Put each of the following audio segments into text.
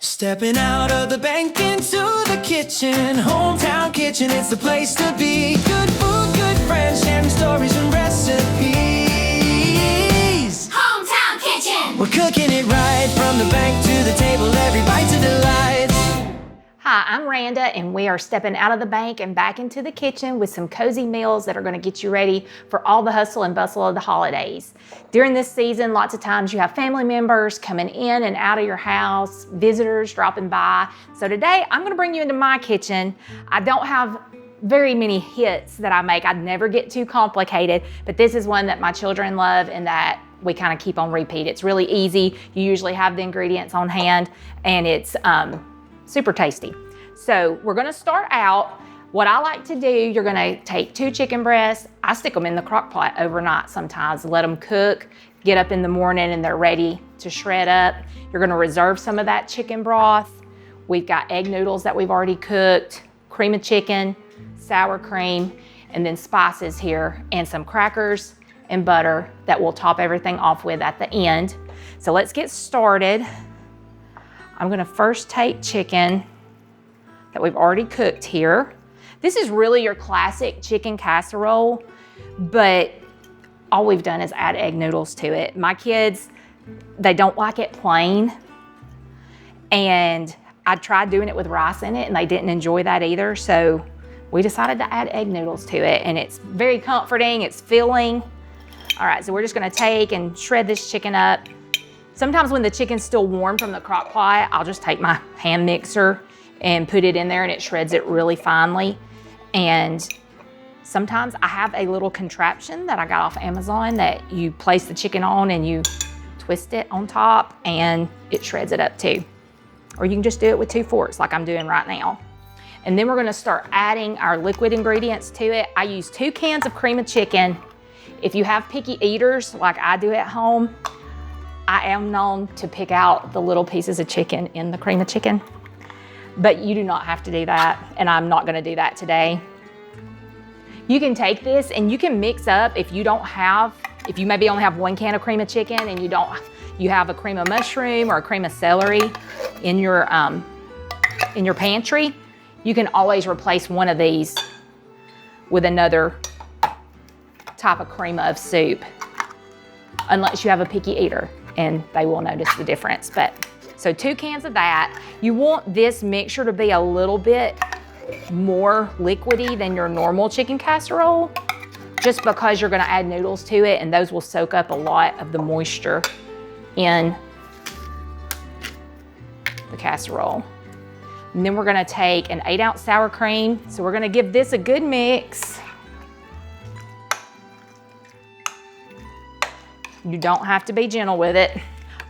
Stepping out of the bank into the kitchen. Hometown kitchen, it's the place to be. Good food, good friends, sharing stories and recipes. Hometown kitchen! We're cooking it right from the bank to the table. Every bite's a delight. Hi, I'm Randa, and we are stepping out of the bank and back into the kitchen with some cozy meals that are going to get you ready for all the hustle and bustle of the holidays. During this season, lots of times you have family members coming in and out of your house, visitors dropping by. So today, I'm going to bring you into my kitchen. I don't have very many hits that I make. I never get too complicated, but this is one that my children love and that we kind of keep on repeat. It's really easy. You usually have the ingredients on hand, and it's super tasty. So we're gonna start out, what I like to do, you're gonna take 2 chicken breasts. I stick them in the crock pot overnight sometimes, let them cook, get up in the morning and they're ready to shred up. You're gonna reserve some of that chicken broth. We've got egg noodles that we've already cooked, cream of chicken, sour cream, and then spices here, and some crackers and butter that we'll top everything off with at the end. So let's get started. I'm gonna first take chicken that we've already cooked here. This is really your classic chicken casserole, but all we've done is add egg noodles to it. My kids, they don't like it plain, and I tried doing it with rice in it and they didn't enjoy that either, so we decided to add egg noodles to it, and it's very comforting, it's filling. All right, so we're just gonna take and shred this chicken up. Sometimes when the chicken's still warm from the crock pot, I'll just take my hand mixer and put it in there and it shreds it really finely. And sometimes I have a little contraption that I got off Amazon that you place the chicken on and you twist it on top and it shreds it up too. Or you can just do it with 2 forks like I'm doing right now. And then we're gonna start adding our liquid ingredients to it. I use 2 cans of cream of chicken. If you have picky eaters like I do at home, I am known to pick out the little pieces of chicken in the cream of chicken, but you do not have to do that, and I'm not gonna do that today. You can take this and you can mix up if you maybe only have 1 can of cream of chicken and you have a cream of mushroom or a cream of celery in your pantry, you can always replace one of these with another type of cream of soup, unless you have a picky eater, and they will notice the difference. So 2 cans of that. You want this mixture to be a little bit more liquidy than your normal chicken casserole, just because you're gonna add noodles to it and those will soak up a lot of the moisture in the casserole. And then we're gonna take an 8-ounce sour cream. So we're gonna give this a good mix. You don't have to be gentle with it.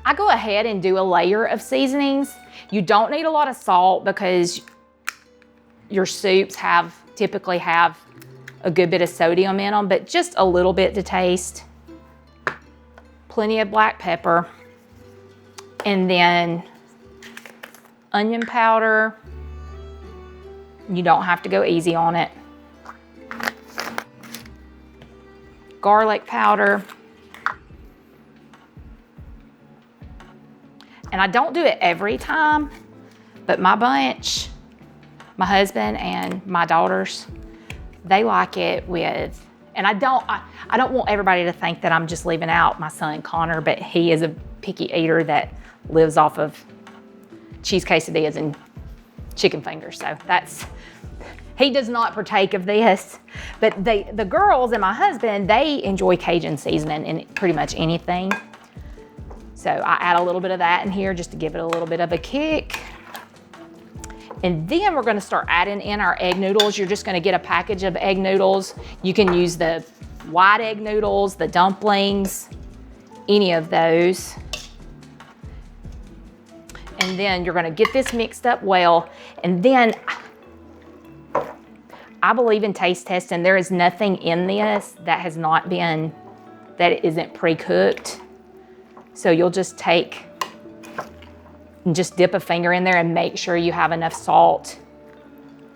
I go ahead and do a layer of seasonings. You don't need a lot of salt because your soups typically have a good bit of sodium in them, but just a little bit to taste. Plenty of black pepper. And then onion powder. You don't have to go easy on it. Garlic powder. And I don't do it every time, but my bunch, my husband and my daughters, they like it with, and I don't want everybody to think that I'm just leaving out my son Connor, but he is a picky eater that lives off of cheese quesadillas and chicken fingers. So he does not partake of this, but the girls and my husband, they enjoy Cajun seasoning in pretty much anything. So I add a little bit of that in here just to give it a little bit of a kick. And then we're gonna start adding in our egg noodles. You're just gonna get a package of egg noodles. You can use the white egg noodles, the dumplings, any of those. And then you're gonna get this mixed up well. And then I believe in taste testing. There is nothing in this that isn't pre-cooked. So you'll just take and just dip a finger in there and make sure you have enough salt,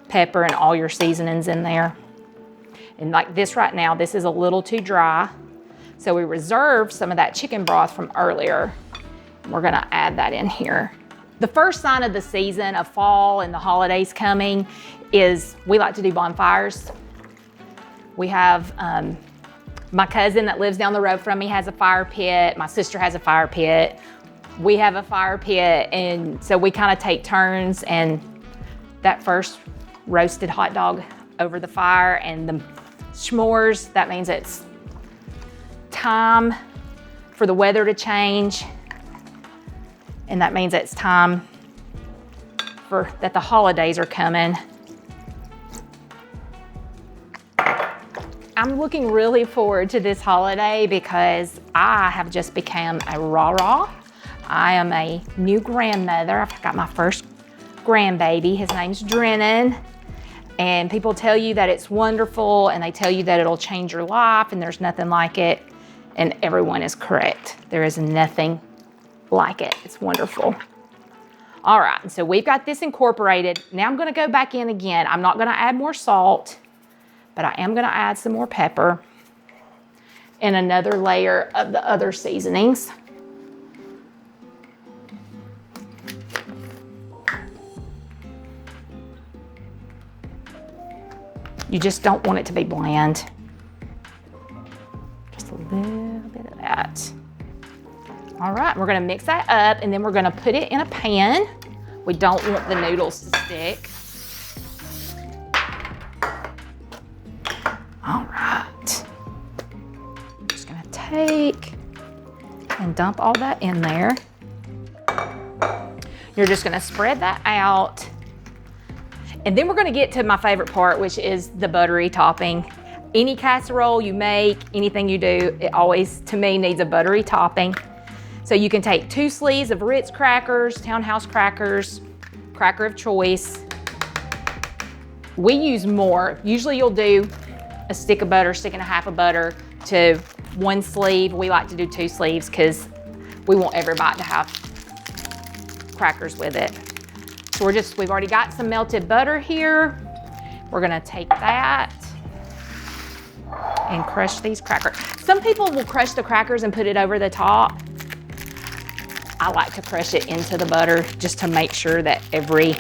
pepper, and all your seasonings in there. And like this right now, this is a little too dry. So we reserved some of that chicken broth from earlier. We're gonna add that in here. The first sign of the season of fall and the holidays coming is we like to do bonfires. We have, my cousin that lives down the road from me has a fire pit. My sister has a fire pit. We have a fire pit, and so we kind of take turns, and that first roasted hot dog over the fire and the s'mores, that means it's time for the weather to change, and that means it's time for that the holidays are coming. I'm looking really forward to this holiday because I have just become a rah-rah. I am a new grandmother. I've got my first grandbaby. His name's Drennan. And people tell you that it's wonderful, and they tell you that it'll change your life, and there's nothing like it. And everyone is correct. There is nothing like it. It's wonderful. All right, so we've got this incorporated. Now I'm gonna go back in again. I'm not gonna add more salt, but I am gonna add some more pepper and another layer of the other seasonings. You just don't want it to be bland. Just a little bit of that. All right, we're gonna mix that up, and then we're gonna put it in a pan. We don't want the noodles to stick. All right. I'm just gonna take and dump all that in there. You're just gonna spread that out. And then we're gonna get to my favorite part, which is the buttery topping. Any casserole you make, anything you do, it always, to me, needs a buttery topping. So you can take 2 sleeves of Ritz crackers, Townhouse crackers, cracker of choice. We use more. Usually you'll do a stick of butter, stick and a half of butter to 1 sleeve. We like to do 2 sleeves because we want every bite to have crackers with it. So we've already got some melted butter here. We're gonna take that and crush these crackers. Some people will crush the crackers and put it over the top. I like to crush it into the butter just to make sure that every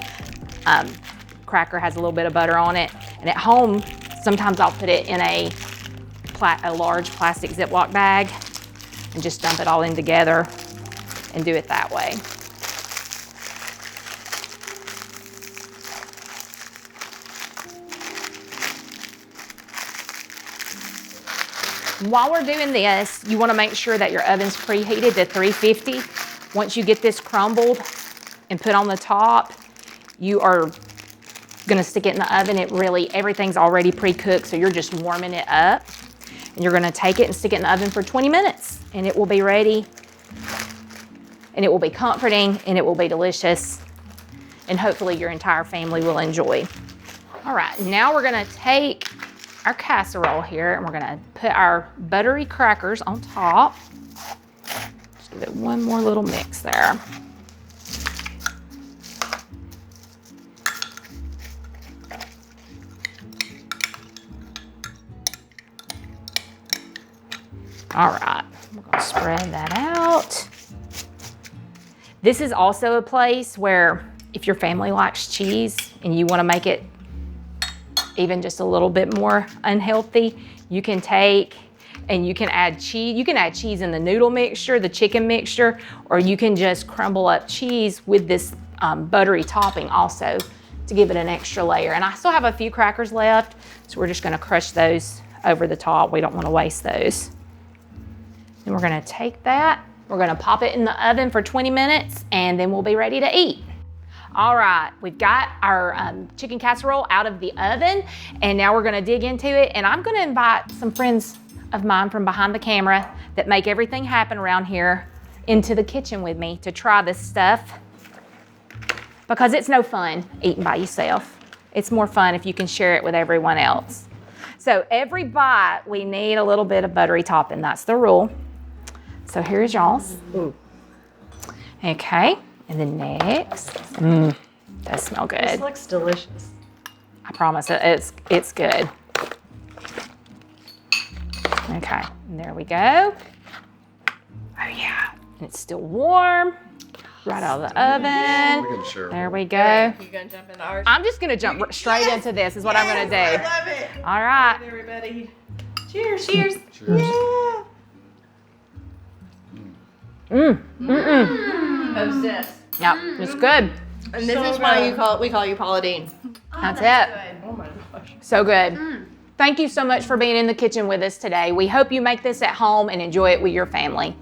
cracker has a little bit of butter on it. And at home, sometimes I'll put it in a large plastic Ziploc bag and just dump it all in together and do it that way. While we're doing this, you want to make sure that your oven's preheated to 350. Once you get this crumbled and put on the top, you are going to stick it in the oven. Everything's already pre-cooked, so you're just warming it up. And you're going to take it and stick it in the oven for 20 minutes, and it will be ready. And it will be comforting, and it will be delicious. And hopefully your entire family will enjoy. All right, now we're going to take our casserole here, and we're gonna put our buttery crackers on top. Just give it one more little mix there. All right, we're gonna spread that out. This is also a place where if your family likes cheese and you wanna make it even just a little bit more unhealthy, you can take and you can add cheese. You can add cheese in the noodle mixture, the chicken mixture, or you can just crumble up cheese with this buttery topping also to give it an extra layer. And I still have a few crackers left, so we're just gonna crush those over the top. We don't wanna waste those. Then we're gonna take that, we're gonna pop it in the oven for 20 minutes, and then we'll be ready to eat. All right, we've got our chicken casserole out of the oven, and now we're gonna dig into it, and I'm gonna invite some friends of mine from behind the camera that make everything happen around here into the kitchen with me to try this stuff, because it's no fun eating by yourself. It's more fun if you can share it with everyone else. So every bite, we need a little bit of buttery topping. That's the rule. So here's y'all's. Okay. And then next, does smell good. This looks delicious. I promise it's good. Okay, and there we go. Oh yeah, and it's still warm. right out of the oven. We can share. There we go. You gonna jump into ours? I'm just gonna jump straight into this is what I'm gonna I do. love it. All right. Everybody. Cheers. Cheers. Cheers. Yeah. Obsessed. Yep, it's good. And this So is why good. we call you Paula Dean. That's it. Oh my gosh. So good. Thank you so much for being in the kitchen with us today. We hope you make this at home and enjoy it with your family.